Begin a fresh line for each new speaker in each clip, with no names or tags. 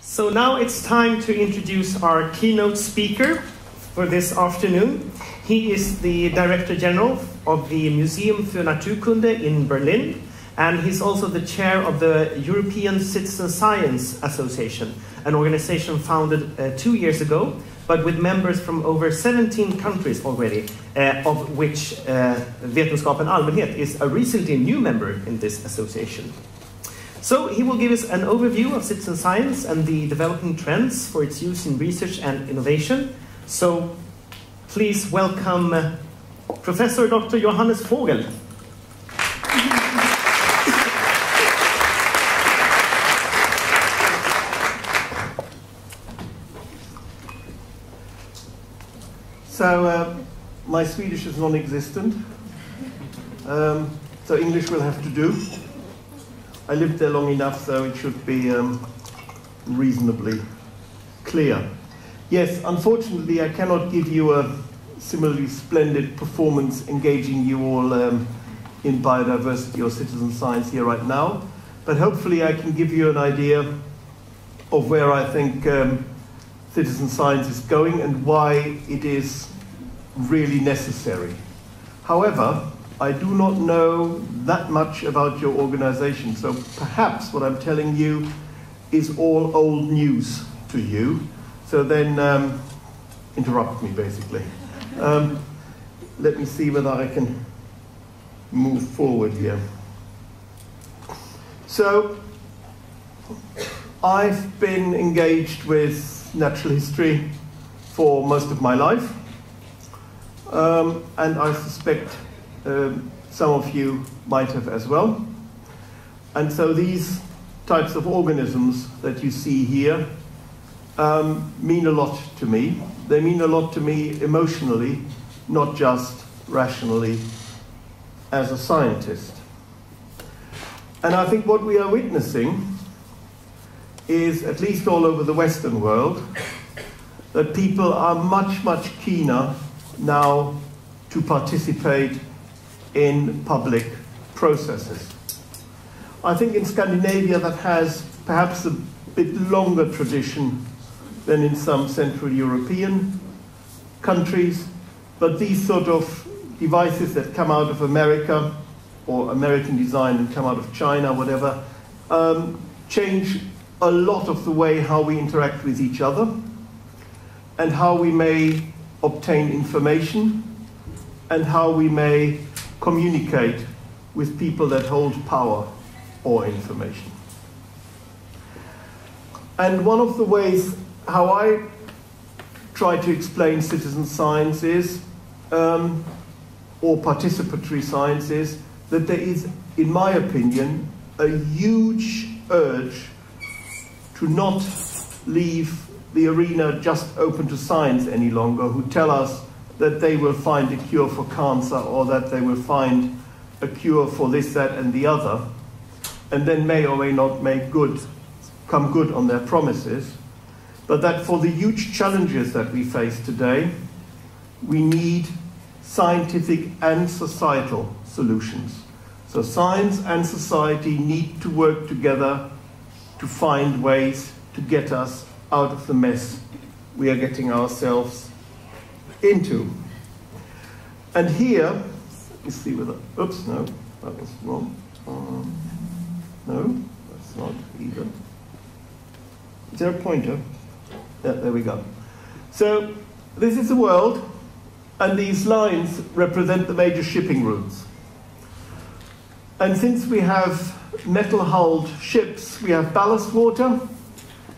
So now it's time to introduce our keynote speaker for this afternoon. He is the Director General of the Museum für Naturkunde in Berlin, and he's also the chair of the European Citizen Science Association, an organization founded 2 years ago, but with members from over 17 countries already, of which Vetenskapen Allmänhet is a recently new member in this association. So he will give us an overview of citizen science and the developing trends for its use in research and innovation. So please welcome Professor Dr. Johannes Vogel.
So my Swedish is non-existent, so English will have to do. I lived there long enough, so it should be reasonably clear. Yes, unfortunately, I cannot give you a similarly splendid performance engaging you all in biodiversity or citizen science here right now, but hopefully I can give you an idea of where I think citizen science is going and why it is really necessary. However, I do not know that much about your organization, so perhaps what I'm telling you is all old news to you. So then interrupt me, basically. Let me see whether I can move forward here. So I've been engaged with natural history for most of my life, and I suspect some of you might have as well. And so these types of organisms that you see here mean a lot to me. They mean a lot to me emotionally, not just rationally as a scientist. And I think what we are witnessing is, at least all over the Western world, that people are much, much keener now to participate in public processes. I think in Scandinavia that has perhaps a bit longer tradition than in some Central European countries, but these sort of devices that come out of America, or American design and come out of China, whatever, change a lot of the way how we interact with each other and how we may obtain information and how we may communicate with people that hold power or information. And one of the ways how I try to explain citizen science is, or participatory science is, that there is, in my opinion, a huge urge to not leave the arena just open to science any longer, who tell us that they will find a cure for cancer or that they will find a cure for this, that, and the other, and then may or may not come good on their promises, but that for the huge challenges that we face today, we need scientific and societal solutions. So science and society need to work together to find ways to get us out of the mess we are getting ourselves into. And here, let me see whether, oops, no, that was wrong. No, that's not either. Is there a pointer? Yeah, there we go. So this is the world, and these lines represent the major shipping routes. And since we have metal-hulled ships, we have ballast water.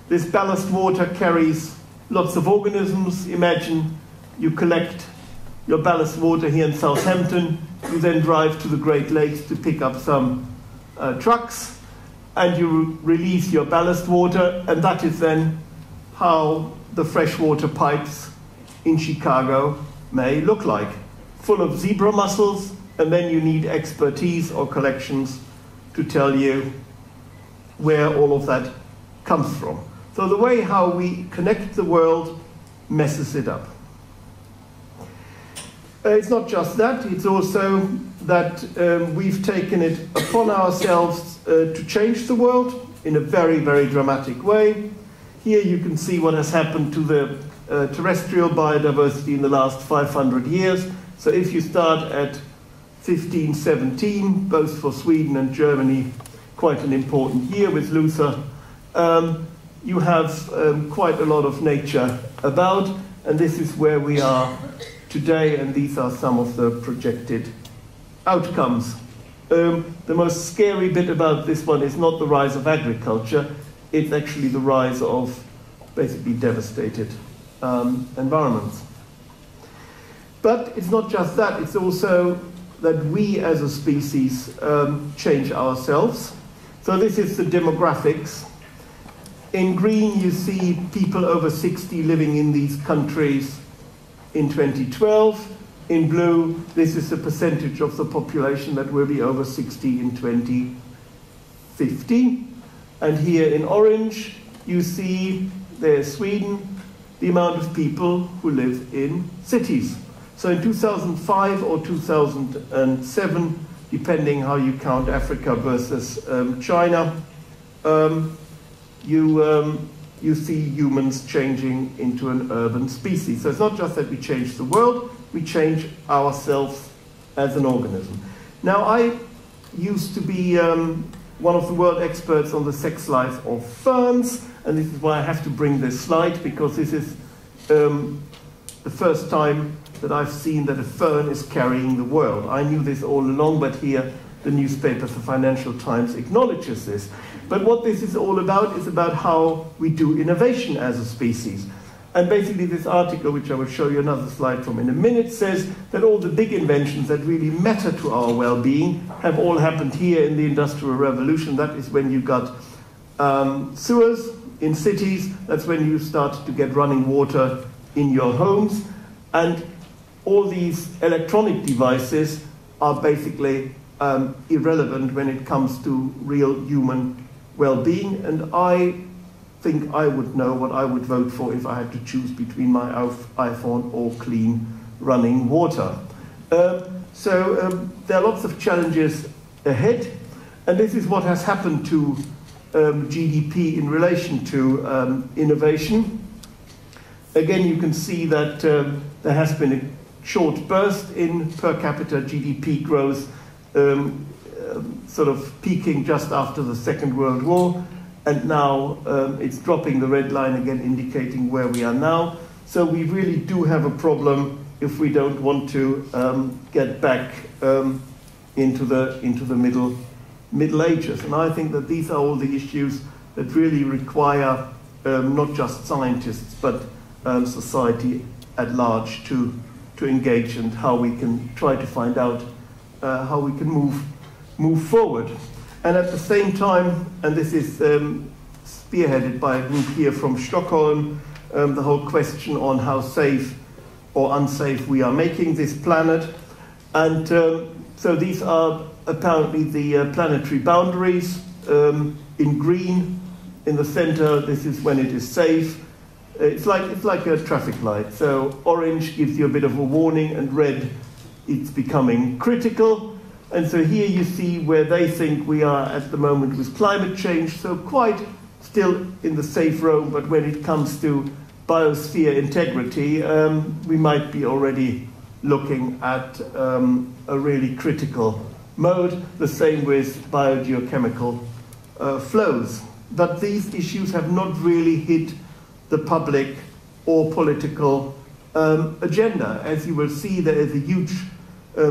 This ballast water carries lots of organisms. Imagine you collect your ballast water here in Southampton, you then drive to the Great Lakes to pick up some trucks, and you release your ballast water, and that is then how the freshwater pipes in Chicago may look like, full of zebra mussels, and then you need expertise or collections to tell you where all of that comes from. So the way how we connect the world messes it up. It's not just that, it's also that we've taken it upon ourselves to change the world in a very, very dramatic way. Here you can see what has happened to the terrestrial biodiversity in the last 500 years. So if you start at 1517, both for Sweden and Germany, quite an important year with Luther, you have quite a lot of nature about, and this is where we are today, and these are some of the projected outcomes. The most scary bit about this one is not the rise of agriculture, it's actually the rise of basically devastated environments. But it's not just that, it's also that we as a species change ourselves. So this is the demographics. In green you see people over 60 living in these countries in 2012. In blue, this is the percentage of the population that will be over 60 in 2050. And here in orange, you see there's Sweden, the amount of people who live in cities. So in 2005 or 2007, depending how you count Africa versus China, you see humans changing into an urban species. So it's not just that we change the world, we change ourselves as an organism. Now, I used to be one of the world experts on the sex life of ferns, and this is why I have to bring this slide, because this is the first time that I've seen that a fern is carrying the world. I knew this all along, but here the newspaper, the Financial Times, acknowledges this. But what this is all about is about how we do innovation as a species. And basically this article, which I will show you another slide from in a minute, says that all the big inventions that really matter to our well-being have all happened here in the Industrial Revolution. That is when you got sewers in cities, that's when you start to get running water in your homes, and all these electronic devices are basically irrelevant when it comes to real human well-being, and I think I would know what I would vote for if I had to choose between my iPhone or clean running water. So there are lots of challenges ahead, and this is what has happened to GDP in relation to innovation. Again, you can see that there has been a short burst in per capita GDP growth, sort of peaking just after the Second World War, and now it's dropping the red line again, indicating where we are now. So we really do have a problem if we don't want to get back into the Middle Ages. And I think that these are all the issues that really require not just scientists, but society at large to engage, and how we can try to find out how we can move forward. And at the same time, and this is spearheaded by a group here from Stockholm, the whole question on how safe or unsafe we are making this planet. And so these are apparently the planetary boundaries. In green, in the center, this is when it is safe. It's like a traffic light. So orange gives you a bit of a warning, and red, it's becoming critical. And so here you see where they think we are at the moment with climate change, so quite still in the safe realm, but when it comes to biosphere integrity, we might be already looking at a really critical mode, the same with biogeochemical flows. But these issues have not really hit the public or political agenda. As you will see, there is a huge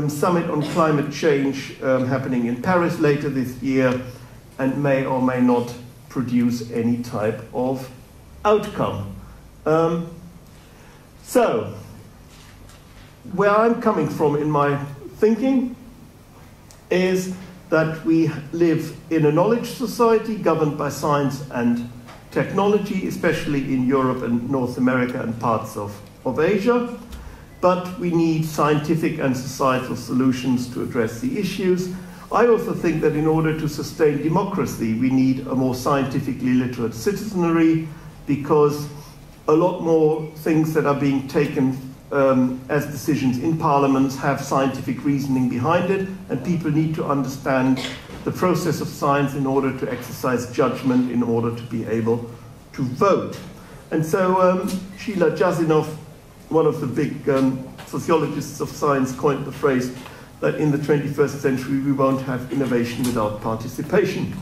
summit on climate change happening in Paris later this year, and may or may not produce any type of outcome. So, where I'm coming from in my thinking is that we live in a knowledge society governed by science and technology, especially in Europe and North America and parts of Asia. But we need scientific and societal solutions to address the issues. I also think that in order to sustain democracy, we need a more scientifically literate citizenry, because a lot more things that are being taken as decisions in parliaments have scientific reasoning behind it, and people need to understand the process of science in order to exercise judgment, in order to be able to vote. And so Sheila Jasinov, one of the big sociologists of science, coined the phrase that in the 21st century we won't have innovation without participation.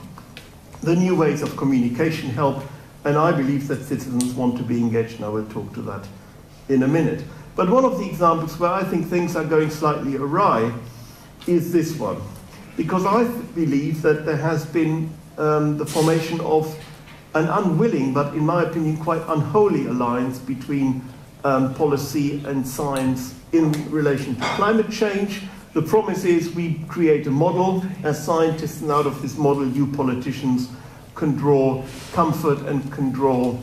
The new ways of communication help, and I believe that citizens want to be engaged, and I will talk to that in a minute. But one of the examples where I think things are going slightly awry is this one, because I believe that there has been the formation of an unwilling, but in my opinion quite unholy alliance between policy and science in relation to climate change. The promise is we create a model as scientists, and out of this model you politicians can draw comfort and can draw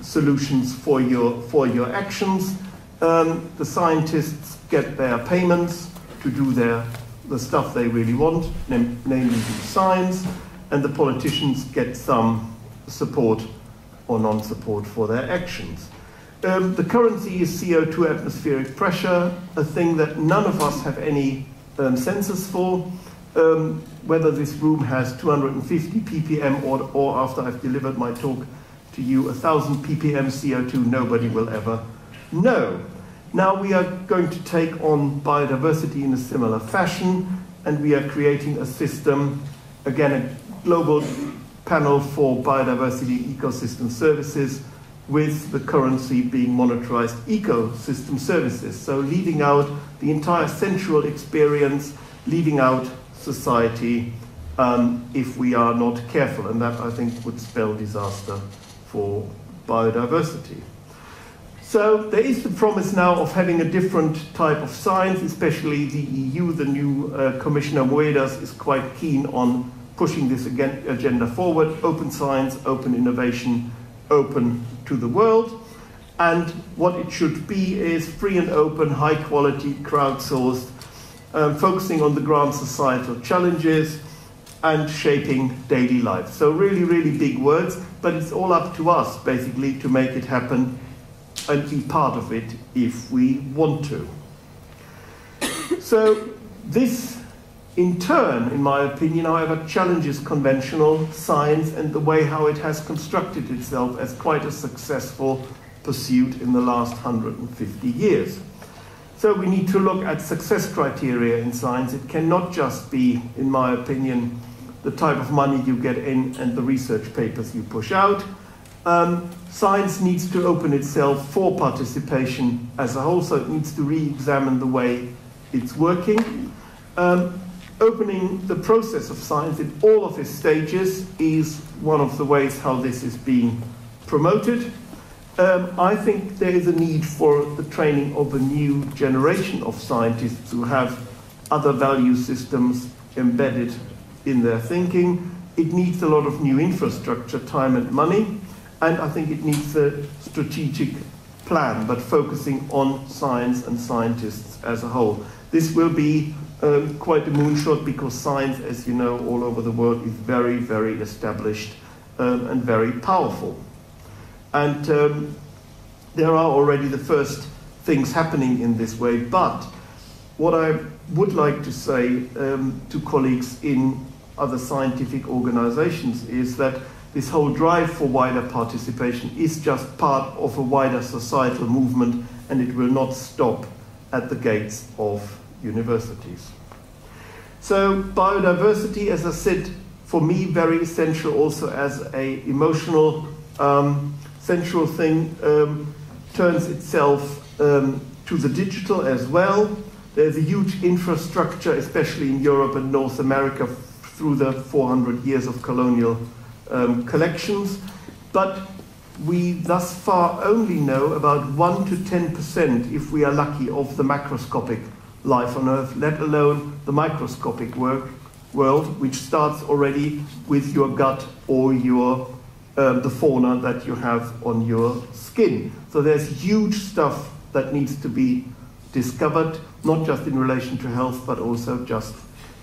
solutions for your actions. The scientists get their payments to do the stuff they really want, namely do science, and the politicians get some support or non-support for their actions. The currency is CO2 atmospheric pressure, a thing that none of us have any census for. Whether this room has 250 ppm or after I've delivered my talk to you 1,000 ppm CO2, nobody will ever know. Now we are going to take on biodiversity in a similar fashion, and we are creating a system, again a global panel for biodiversity ecosystem services, with the currency being monetarized ecosystem services. So leaving out the entire sensual experience, leaving out society if we are not careful, and that I think would spell disaster for biodiversity. So there is the promise now of having a different type of science, especially the EU. The new Commissioner Moedas is quite keen on pushing this agenda forward: open science, open innovation, open to the world. And what it should be is free and open, high quality, crowdsourced, focusing on the grand societal challenges and shaping daily life. So really, really big words, but it's all up to us basically to make it happen and be part of it if we want to. So this in turn, in my opinion, however, challenges conventional science and the way how it has constructed itself as quite a successful pursuit in the last 150 years. So we need to look at success criteria in science. It cannot just be, in my opinion, the type of money you get in and the research papers you push out. Science needs to open itself for participation as a whole, so it needs to re-examine the way it's working. Opening the process of science in all of its stages is one of the ways how this is being promoted. I think there is a need for the training of a new generation of scientists who have other value systems embedded in their thinking. It needs a lot of new infrastructure, time and money, and I think it needs a strategic plan, but focusing on science and scientists as a whole. This will be quite a moonshot, because science, as you know, all over the world is very, very established and very powerful. And there are already the first things happening in this way, but what I would like to say to colleagues in other scientific organizations is that this whole drive for wider participation is just part of a wider societal movement, and it will not stop at the gates of universities. So biodiversity, as I said, for me, very essential also as an emotional, sensual thing, turns itself to the digital as well. There's a huge infrastructure, especially in Europe and North America, through the 400 years of colonial collections. But we thus far only know about 1 to 10%, if we are lucky, of the macroscopic life on Earth, let alone the microscopic world, which starts already with your gut or your the fauna that you have on your skin. So there's huge stuff that needs to be discovered, not just in relation to health, but also just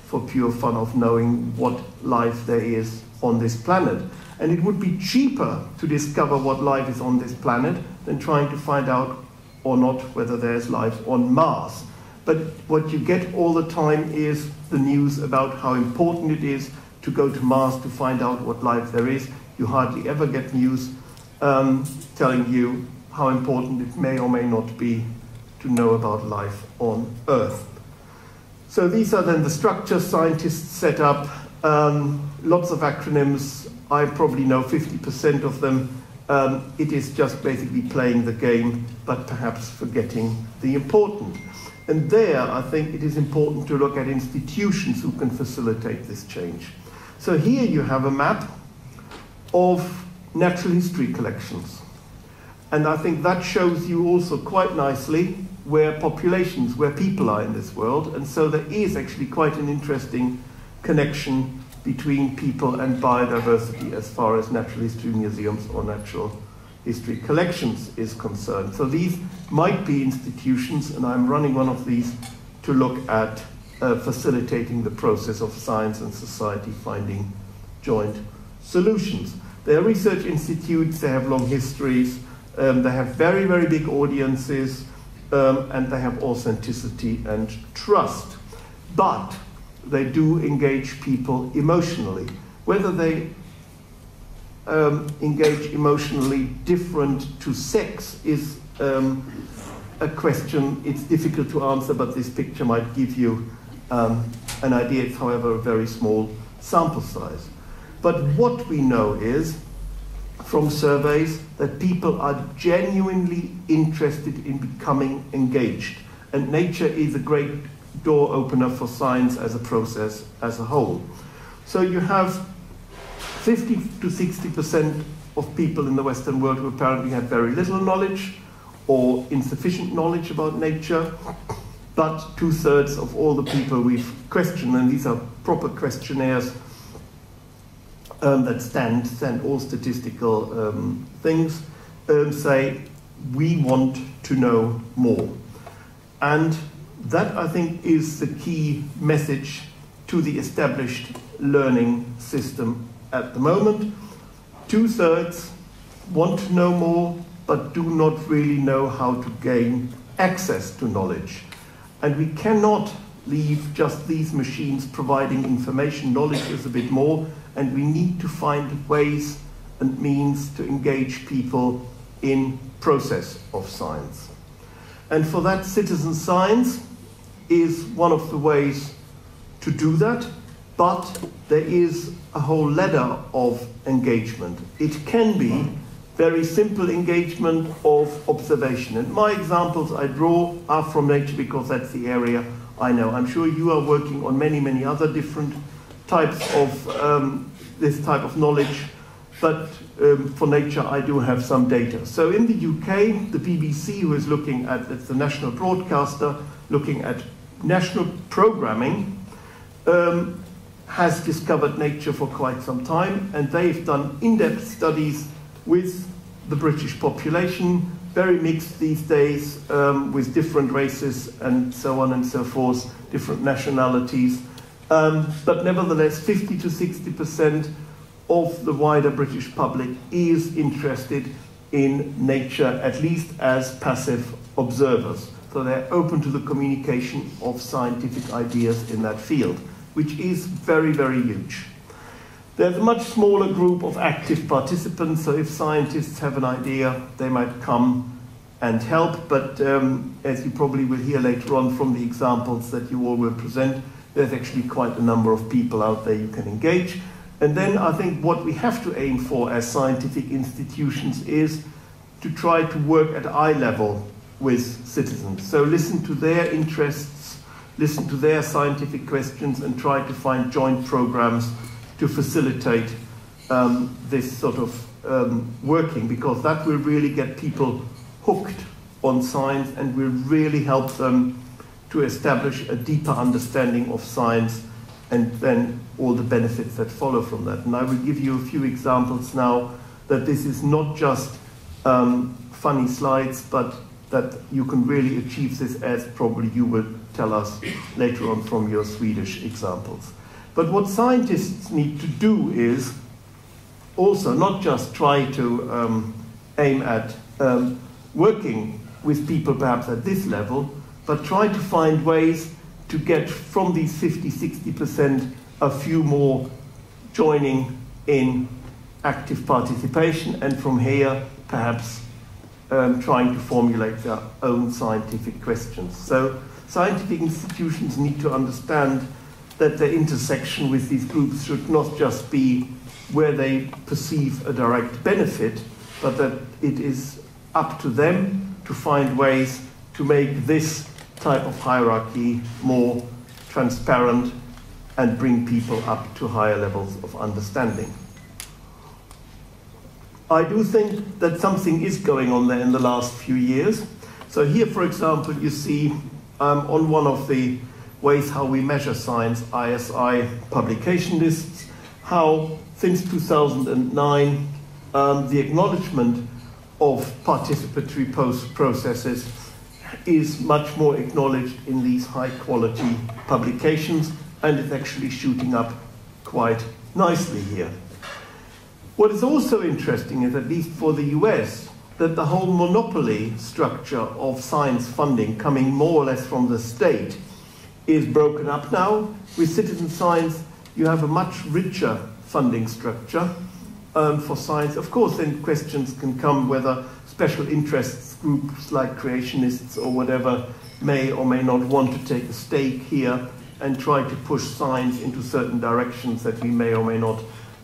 for pure fun of knowing what life there is on this planet. And it would be cheaper to discover what life is on this planet than trying to find out or not whether there's life on Mars. But what you get all the time is the news about how important it is to go to Mars to find out what life there is. you hardly ever get news telling you how important it may or may not be to know about life on Earth. So these are then the structures scientists set up, lots of acronyms. I probably know 50% of them. It is just basically playing the game, but perhaps forgetting the important. And there, I think it is important to look at institutions who can facilitate this change. So here you have a map of natural history collections. And I think that shows you also quite nicely where populations, where people are in this world. And so there is actually quite an interesting connection between people and biodiversity as far as natural history museums or natural history collections is concerned. So these might be institutions, and I'm running one of these to look at facilitating the process of science and society finding joint solutions. They are research institutes, they have long histories, they have very, very big audiences, and they have authenticity and trust. But they do engage people emotionally. Whether they engage emotionally different to sex is a question. It's difficult to answer, but this picture might give you an idea. It's, however, a very small sample size. But what we know is, from surveys, that people are genuinely interested in becoming engaged. And nature is a great door opener for science as a process as a whole. So you have 50 to 60% of people in the Western world who apparently have very little knowledge or insufficient knowledge about nature, but 2/3 of all the people we've questioned, and these are proper questionnaires that stand all statistical things, say, we want to know more. And that, I think, is the key message to the established learning system at the moment. 2/3 want to know more, but do not really know how to gain access to knowledge. And we cannot leave just these machines providing information. Knowledge is a bit more, and we need to find ways and means to engage people in process of science. And for that, citizen science is one of the ways to do that, but there is a whole ladder of engagement. It can be very simple engagement of observation. And my examples I draw are from nature because that's the area I know. I'm sure you are working on many, many other different types of this type of knowledge, but for nature I do have some data. So in the UK, the BBC, who is looking at, it's the national broadcaster, looking at national programming, has discovered nature for quite some time, and they've done in-depth studies with the British population, very mixed these days, with different races and so on and so forth, different nationalities. But nevertheless, 50 to 60% of the wider British public is interested in nature, at least as passive observers. So they're open to the communication of scientific ideas in that field, which is very, very huge. There's a much smaller group of active participants, so if scientists have an idea, they might come and help, but as you probably will hear later on from the examples that you all will present, there's actually quite a number of people out there you can engage. And then I think what we have to aim for as scientific institutions is to try to work at eye level with citizens. So listen to their interests, listen to their scientific questions, and try to find joint programs to facilitate this sort of working, because that will really get people hooked on science and will really help them to establish a deeper understanding of science and then all the benefits that follow from that. And I will give you a few examples now that this is not just funny slides, but that you can really achieve this, as probably you will tell us later on from your Swedish examples. But what scientists need to do is also not just try to aim at working with people perhaps at this level, but try to find ways to get from these 50, 60% a few more joining in active participation, and from here, perhaps trying to formulate their own scientific questions. So scientific institutions need to understand that the intersection with these groups should not just be where they perceive a direct benefit, but that it is up to them to find ways to make this type of hierarchy more transparent and bring people up to higher levels of understanding. I do think that something is going on there in the last few years. So here, for example, you see on one of the ways how we measure science, ISI publication lists, how since 2009, the acknowledgement of participatory processes is much more acknowledged in these high-quality publications, and it's actually shooting up quite nicely here. What is also interesting is, at least for the US, that the whole monopoly structure of science funding coming more or less from the state is broken up now. With citizen science, you have a much richer funding structure for science. Of course, then questions can come whether special interests groups like creationists or whatever may or may not want to take a stake here and try to push science into certain directions that we may or may not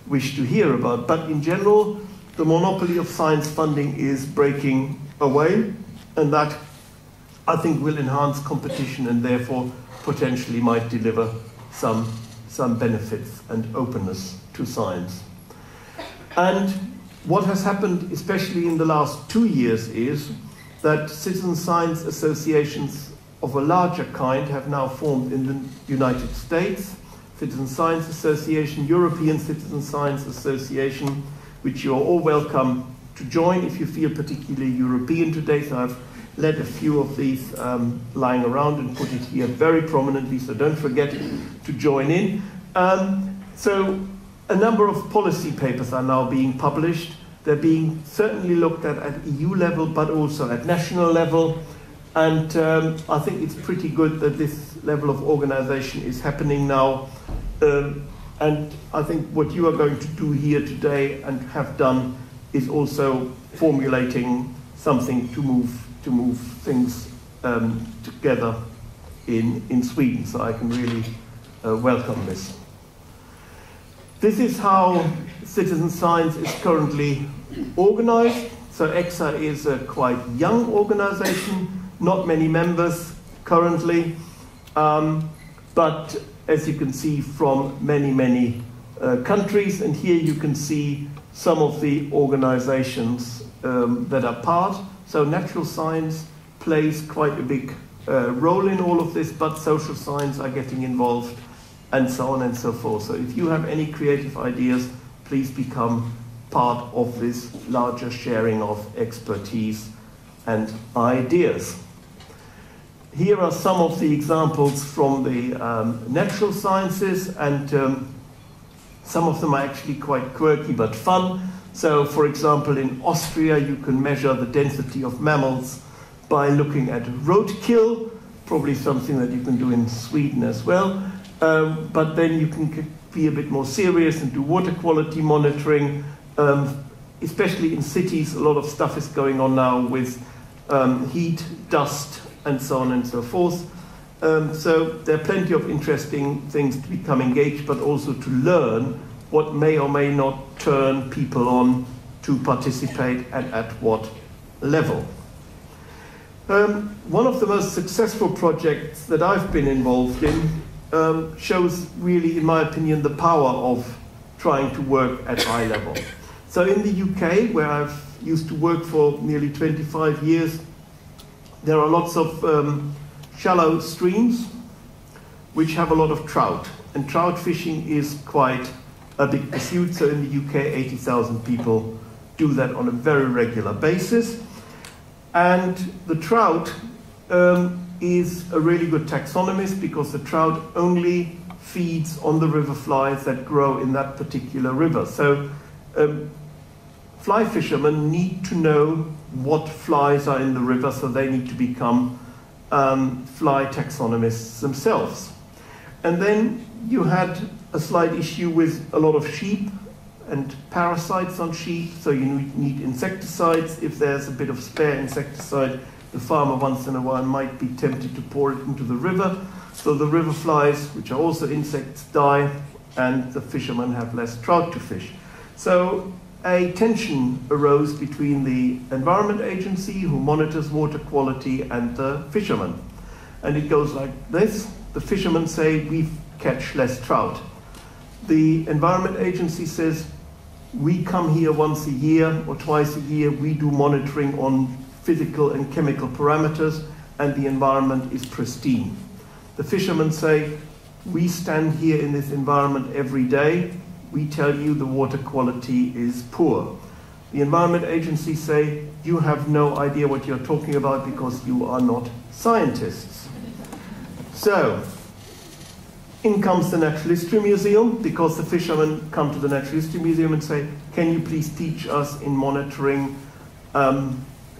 wish to hear about. But in general, the monopoly of science funding is breaking away, and that, I think, will enhance competition and therefore potentially might deliver some benefits and openness to science. And what has happened, especially in the last 2 years, is that citizen science associations of a larger kind have now formed in the United States. Citizen Science Association, European Citizen Science Association, which you are all welcome to join if you feel particularly European today. So I've let a few of these lying around and put it here very prominently, so don't forget to join in. So a number of policy papers are now being published. They're being certainly looked at EU level, but also at national level. And I think it's pretty good that this level of organization is happening now. And I think what you are going to do here today and have done is also formulating something to move things together in Sweden. So I can really welcome this. This is how citizen science is currently organized. So ECSA is a quite young organization, not many members currently, but as you can see from many countries, and here you can see some of the organizations that are part. So natural science plays quite a big role in all of this, but social science are getting involved, and so on and so forth. So if you have any creative ideas, please become part of this larger sharing of expertise and ideas. Here are some of the examples from the natural sciences, and some of them are actually quite quirky but fun. So, for example, in Austria, you can measure the density of mammals by looking at roadkill, probably something that you can do in Sweden as well. But then you can be a bit more serious and do water quality monitoring. Especially in cities, a lot of stuff is going on now with heat, dust, and so on and so forth. So there are plenty of interesting things to become engaged, but also to learn what may or may not turn people on to participate and at what level. One of the most successful projects that I've been involved in shows really, in my opinion, the power of trying to work at eye level. So in the UK, where I've used to work for nearly 25 years, there are lots of shallow streams which have a lot of trout. And trout fishing is quite a big pursuit. So in the UK, 80,000 people do that on a very regular basis. And the trout is a really good taxonomist, because the trout only feeds on the river flies that grow in that particular river. So fly fishermen need to know what flies are in the river, so they need to become fly taxonomists themselves. And then you had a slight issue with a lot of sheep and parasites on sheep, so you need insecticides. If there's a bit of spare insecticide, the farmer once in a while might be tempted to pour it into the river. So the river flies, which are also insects, die, and the fishermen have less trout to fish. So a tension arose between the Environment Agency, who monitors water quality, and the fishermen. And it goes like this. The fishermen say, we catch less trout. The Environment Agency says, we come here once a year or twice a year, we do monitoring on physical and chemical parameters, and the environment is pristine. The fishermen say, we stand here in this environment every day, we tell you the water quality is poor. The Environment Agency say, you have no idea what you're talking about because you are not scientists. So, in comes the Natural History Museum, because the fishermen come to the Natural History Museum and say, can you please teach us in monitoring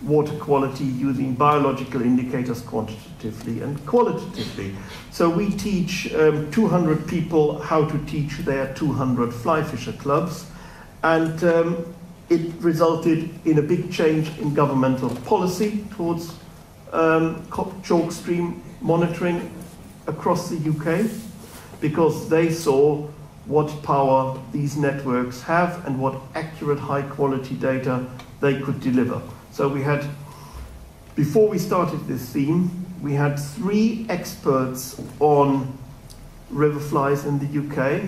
water quality using biological indicators quantitatively and qualitatively. So we teach 200 people how to teach their 200 fly fisher clubs, and it resulted in a big change in governmental policy towards chalk stream monitoring across the UK, because they saw what power these networks have and what accurate high quality data they could deliver. So we had, before we started this theme, we had 3 experts on river flies in the UK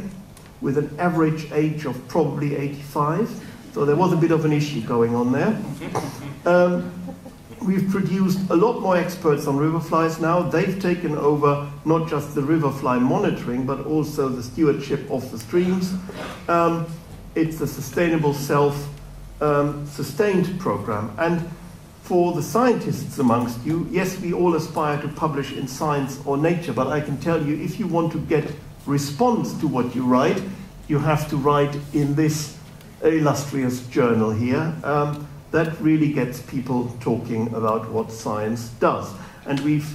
with an average age of probably 85. So there was a bit of an issue going on there. We've produced a lot more experts on river flies now. They've taken over not just the river fly monitoring, but also the stewardship of the streams. It's a sustainable self-sustained program. And for the scientists amongst you, yes, we all aspire to publish in Science or Nature, but I can tell you, if you want to get response to what you write, you have to write in this illustrious journal here. That really gets people talking about what science does. And we've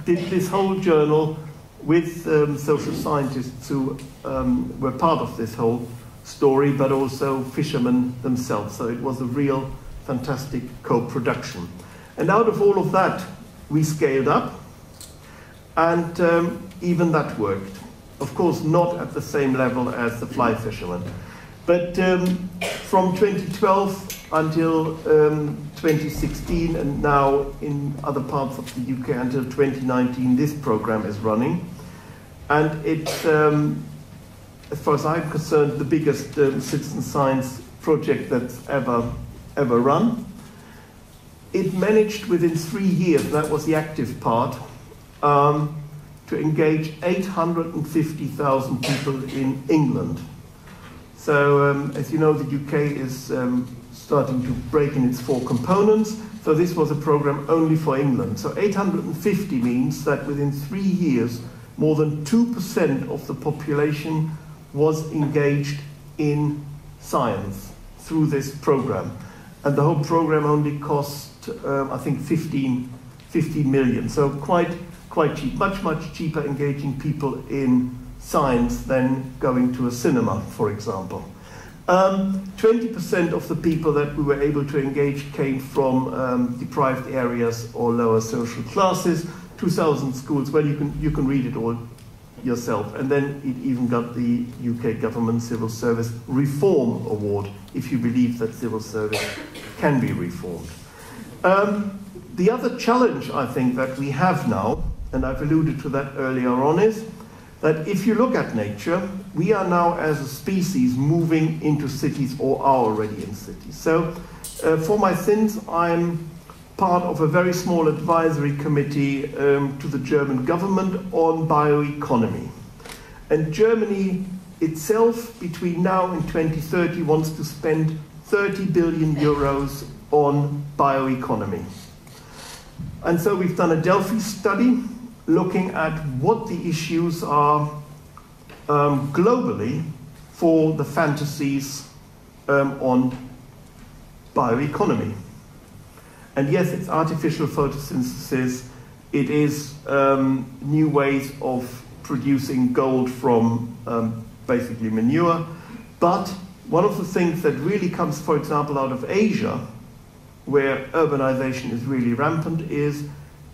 did this whole journal with social scientists who were part of this whole story, but also fishermen themselves. So it was a real fantastic co-production. And out of all of that, we scaled up, and even that worked. Of course, not at the same level as the fly fishermen. But from 2012 until 2016, and now in other parts of the UK until 2019, this program is running. And it's, as far as I'm concerned, the biggest citizen science project that's ever run. It managed within 3 years, that was the active part, to engage 850,000 people in England. So, as you know, the UK is starting to break in its 4 components. So this was a program only for England. So 850 means that within 3 years, more than 2% of the population was engaged in science through this program. And the whole program only cost, I think, 15 million. So quite cheap, much cheaper engaging people in science than going to a cinema, for example. 20% of the people that we were able to engage came from deprived areas or lower social classes. 2,000 schools, well, you can read it all yourself. And then it even got the UK Government Civil Service Reform Award, if you believe that civil service can be reformed. The other challenge, I think, that we have now, and I've alluded to that earlier on, is that if you look at nature, we are now as a species moving into cities or are already in cities. So for my sins, I'm part of a very small advisory committee to the German government on bioeconomy. And Germany itself, between now and 2030, wants to spend 30 billion euros on bioeconomy. And so we've done a Delphi study looking at what the issues are globally for the fantasies on bioeconomy. And yes, it's artificial photosynthesis, it is new ways of producing gold from basically manure, but one of the things that really comes, for example, out of Asia, where urbanization is really rampant, is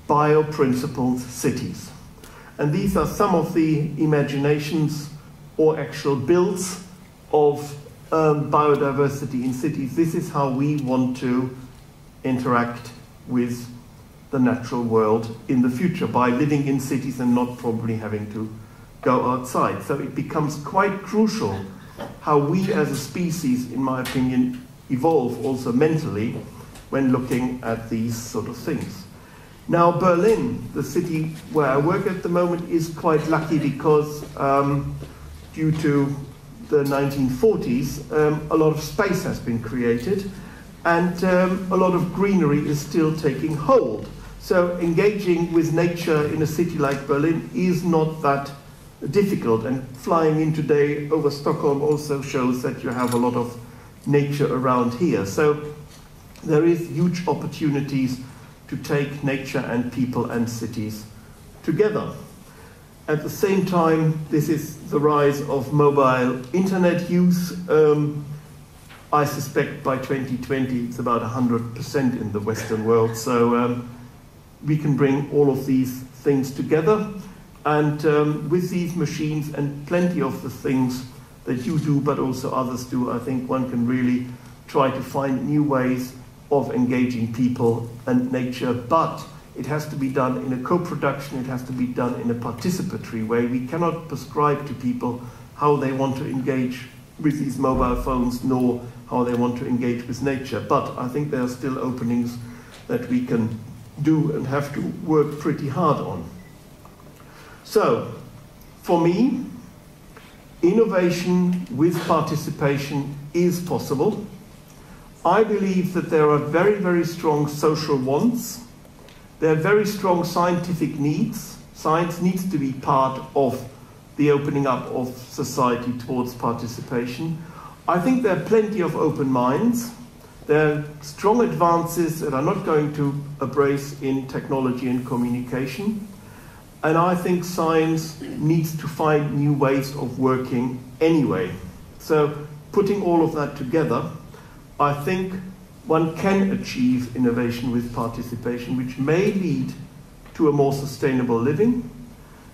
bioprincipled cities. And these are some of the imaginations or actual builds of biodiversity in cities. This is how we want to interact with the natural world in the future, by living in cities and not probably having to go outside. So it becomes quite crucial how we as a species, in my opinion, evolve also mentally when looking at these sort of things. Now, Berlin, the city where I work at the moment, is quite lucky because due to the 1940s, a lot of space has been created and a lot of greenery is still taking hold. So engaging with nature in a city like Berlin is not that difficult, and flying in today over Stockholm also shows that you have a lot of nature around here. So there is huge opportunities to take nature and people and cities together. At the same time, this is the rise of mobile internet use. I suspect by 2020 it's about 100% in the Western world. So we can bring all of these things together. And with these machines and plenty of the things that you do, but also others do, I think one can really try to find new ways of engaging people and nature. But it has to be done in a co-production, it has to be done in a participatory way. We cannot prescribe to people how they want to engage with these mobile phones, nor how they want to engage with nature. But I think there are still openings that we can do and have to work pretty hard on. So, for me, innovation with participation is possible. I believe that there are very, very strong social wants. There are very strong scientific needs. Science needs to be part of the opening up of society towards participation. I think there are plenty of open minds. There are strong advances that are not going to embrace in technology and communication. And I think science needs to find new ways of working anyway. So putting all of that together, I think one can achieve innovation with participation, which may lead to a more sustainable living,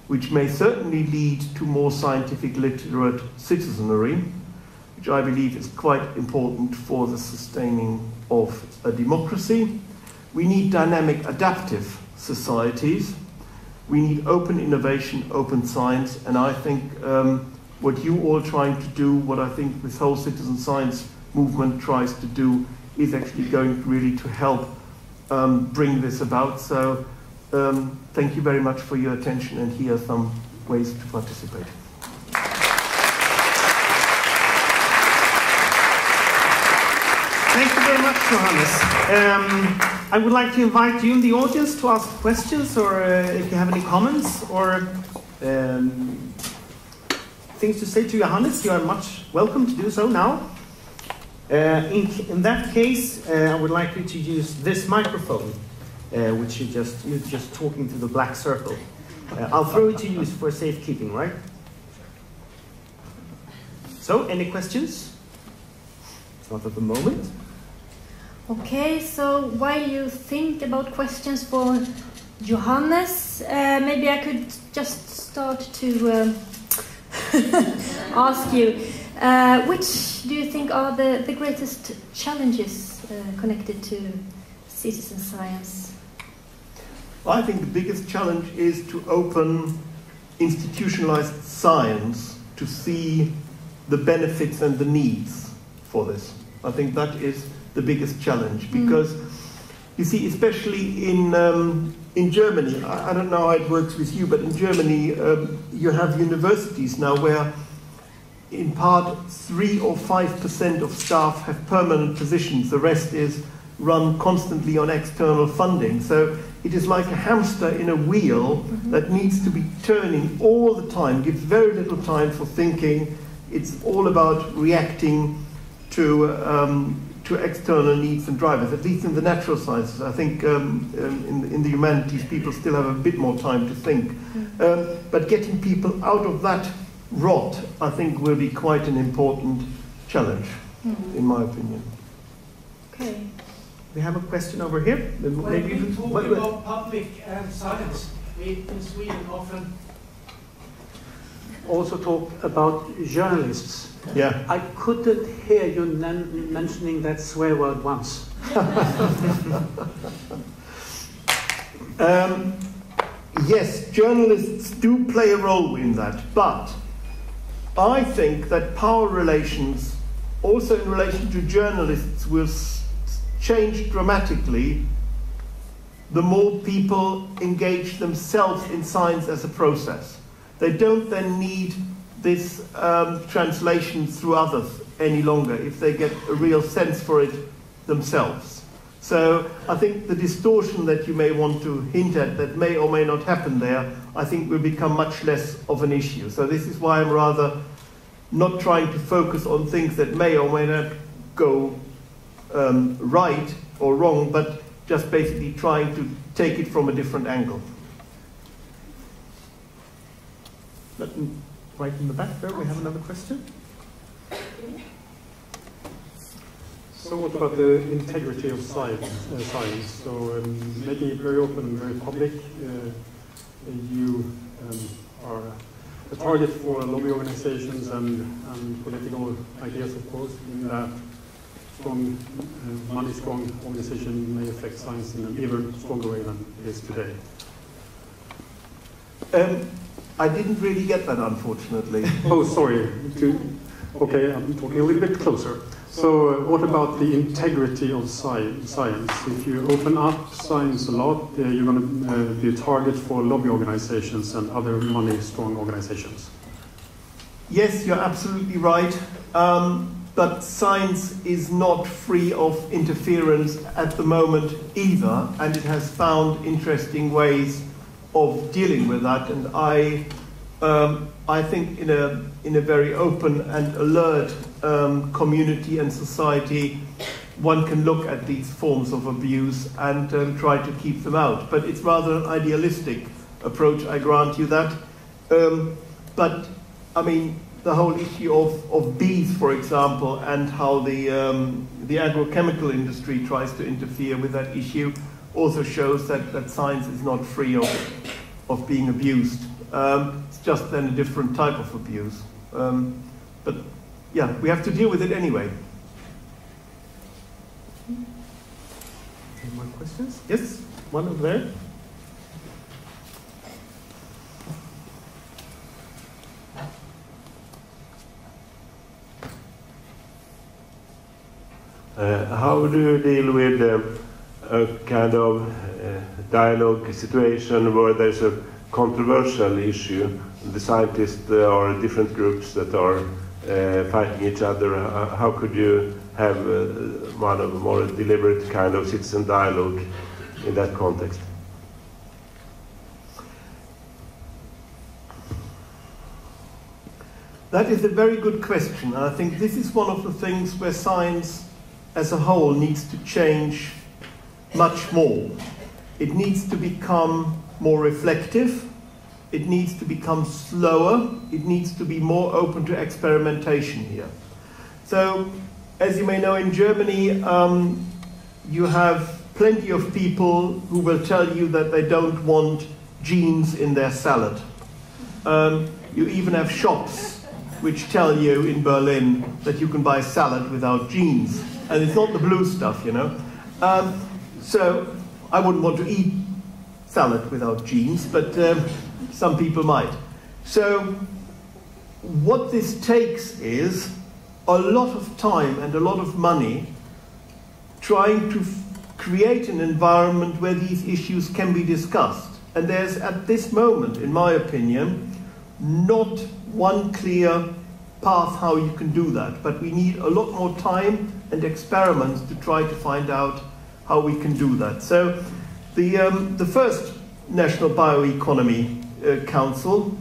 which may certainly lead to more scientific literate citizenry, which I believe is quite important for the sustaining of a democracy. We need dynamic, adaptive societies. We need open innovation, open science, and I think what you all trying to do, what I think this whole citizen science movement tries to do, is actually going really to help bring this about. So thank you very much for your attention, and here are some ways to participate.
Thank you very much, Johannes. I would like to invite you in the audience to ask questions, or if you have any comments or things to say to Johannes, you are much welcome to do so now. In that case, I would like you to use this microphone, which you're just talking to the black circle. I'll throw it to you for safekeeping, right? So, any questions? Not at the moment.
Okay, so while you think about questions for Johannes, maybe I could just start to ask you, which do you think are the greatest challenges connected to citizen science?
I think the biggest challenge is to open institutionalized science to see the benefits and the needs for this. I think that is the biggest challenge, because you see, especially in Germany, I don't know how it works with you, but in Germany you have universities now where in part 3 or 5% of staff have permanent positions. The rest is run constantly on external funding. So it is like a hamster in a wheel that needs to be turning all the time, gives very little time for thinking. It's all about reacting to external needs and drivers, at least in the natural sciences. I think in the humanities people still have a bit more time to think. But getting people out of that rot, I think, will be quite an important challenge, in my opinion.
Okay.
We have a question over here.
When we talk about public and science, we in Sweden often also talk about journalists.
Yeah.
I couldn't hear you mentioning that swear word once.
Yes, journalists do play a role in that, but I think that power relations, also in relation to journalists, will change dramatically the more people engage themselves in science as a process. They don't then need this translation through others any longer if they get a real sense for it themselves. So I think the distortion that you may want to hint at that may or may not happen there, I think will become much less of an issue. So this is why I'm rather not trying to focus on things that may or may not go right or wrong, but just basically trying to take it from a different angle.
Right in the back there, we have another question.
So what about the integrity of science? So making it very open, very public. You are a target for lobby organizations and political ideas, of course, in that strong, money-strong organization may affect science in an even stronger way than it is today.
I didn't really get that, unfortunately.
Oh, sorry. Okay, I'm talking a little bit closer. So what about the integrity of science? If you open up science a lot, you're going to be a target for lobby organizations and other money-strong organizations.
Yes, you're absolutely right. But science is not free of interference at the moment either, and it has found interesting ways of dealing with that. And I think in a very open and alert community and society, one can look at these forms of abuse and try to keep them out. But it's rather an idealistic approach, I grant you that. But I mean, the whole issue of bees, for example, and how the agrochemical industry tries to interfere with that issue also shows that science is not free of being abused. It's just then a different type of abuse. But yeah, we have to deal with it anyway.
Any more questions? Yes, one over there.
How do you deal with a kind of dialogue situation where there's a controversial issue? The scientists are different groups that are fighting each other. How could you have one of a more deliberate kind of citizen dialogue in that context?
That is a very good question, and I think this is one of the things where science as a whole needs to change much more. It needs to become more reflective, it needs to become slower, it needs to be more open to experimentation here. So, as you may know, in Germany, you have plenty of people who will tell you that they don't want genes in their salad. You even have shops which tell you in Berlin that you can buy salad without genes. And it's not the blue stuff, you know. So I wouldn't want to eat salad without genes, but some people might. So what this takes is a lot of time and a lot of money trying to create an environment where these issues can be discussed. And there's, at this moment, in my opinion, not one clear path how you can do that. But we need a lot more time and experiments to try to find out how we can do that. So the first National Bioeconomy Council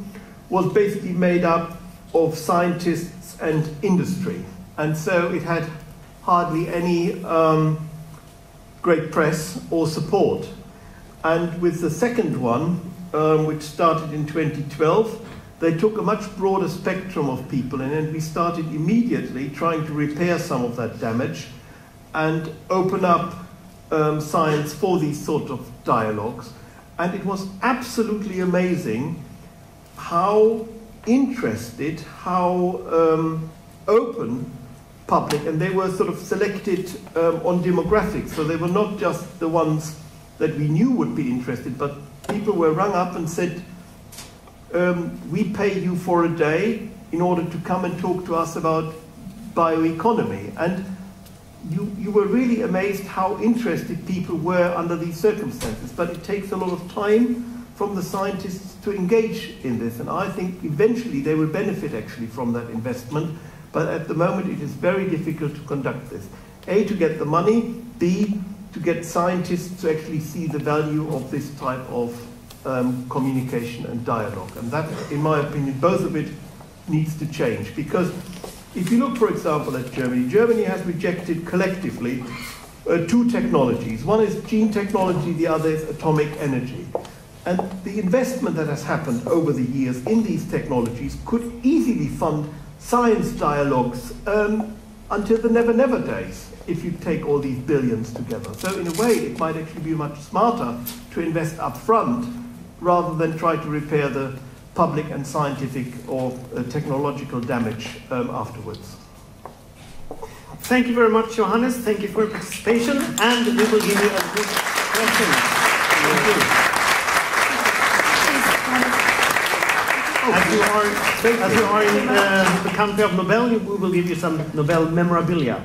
was basically made up of scientists and industry. And so it had hardly any great press or support. And with the second one, which started in 2012, they took a much broader spectrum of people, and then we started immediately trying to repair some of that damage and open up science for these sort of dialogues. And it was absolutely amazing how interested, how open public, and they were sort of selected on demographics, so they were not just the ones that we knew would be interested, but people were rung up and said, we pay you for a day in order to come and talk to us about bioeconomy. And you were really amazed how interested people were under these circumstances. But it takes a lot of time from the scientists to engage in this. And I think eventually they will benefit actually from that investment. But at the moment it is very difficult to conduct this. A, to get the money, B, to get scientists to actually see the value of this type of communication and dialogue. And that, in my opinion, both of it needs to change. Because if you look, for example, at Germany, Germany has rejected collectively 2 technologies. One is gene technology, the other is atomic energy. And the investment that has happened over the years in these technologies could easily fund science dialogues until the never, never days, if you take all these billions together. So in a way, it might actually be much smarter to invest up front rather than try to repair the public and scientific or technological damage afterwards.
Thank you very much, Johannes. Thank you for your participation, and we will give you a good question. Thank you. As you are in the country of Nobel, we will give you some Nobel memorabilia.